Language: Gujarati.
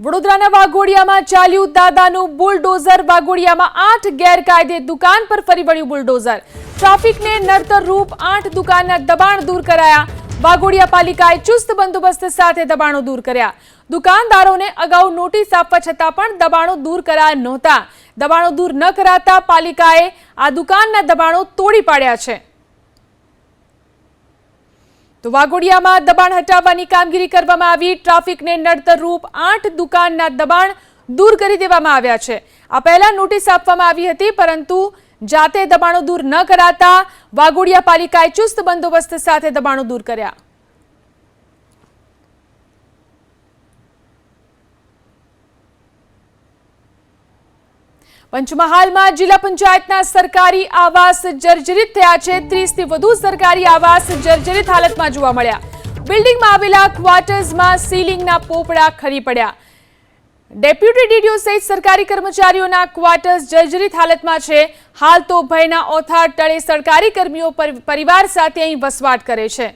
વડોદરાના વાઘોડિયામાં ચાલ્યું દાદાનું બુલડોઝર। વાઘોડિયામાં 8 ગેરકાયદે દુકાન પર ફરી વળ્યું બુલડોઝર। ટ્રાફિકને નડતર રૂપ 8 દુકાનના દબાણ દૂર કરાયા। વાઘોડિયા પાલિકાએ ચુસ્ત બંદોબસ્ત સાથે દબાણો દૂર કર્યા। દુકાનદારોને અગાઉ નોટિસ આપવા છતાં પણ દબાણો દૂર કરાયા નહોતા। દબાણો દૂર ન કરાતા પાલિકાએ આ દુકાનના દબાણો તોડી પાડ્યા છે। તો વાઘોડિયામાં દબાણ હટાવવાની કામગીરી કરવામાં આવી। ટ્રાફિકને નડતર રૂપ 8 દુકાનના દબાણ દૂર કરી દેવામાં આવ્યા છે। આ પહેલા નોટિસ આપવામાં આવી હતી, પરંતુ જાતે દબાણો દૂર ન કરાતા વાઘોડિયા પાલિકાએ ચુસ્ત બંદોબસ્ત સાથે દબાણો દૂર કર્યા। પંચમહાલમાં જિલ્લા પંચાયતના સરકારી આવાસ જર્જરિત થયા છે। 30 થી વધુ સરકારી આવાસ જર્જરિત હાલતમાં જોવા મળ્યા। બિલ્ડિંગમાં આવેલા ક્વાર્ટર્સમાં સીલિંગના પોપડા ખરી પડ્યા। ડેપ્યુટી ડીડીઓ સહિત સરકારી કર્મચારીઓના ક્વાર્ટર્સ જર્જરિત હાલતમાં છે। હાલ તો ભયના ઓથાર તળે સરકારી કર્મીઓ પરિવાર સાથે અહીં વસવાટ કરે છે।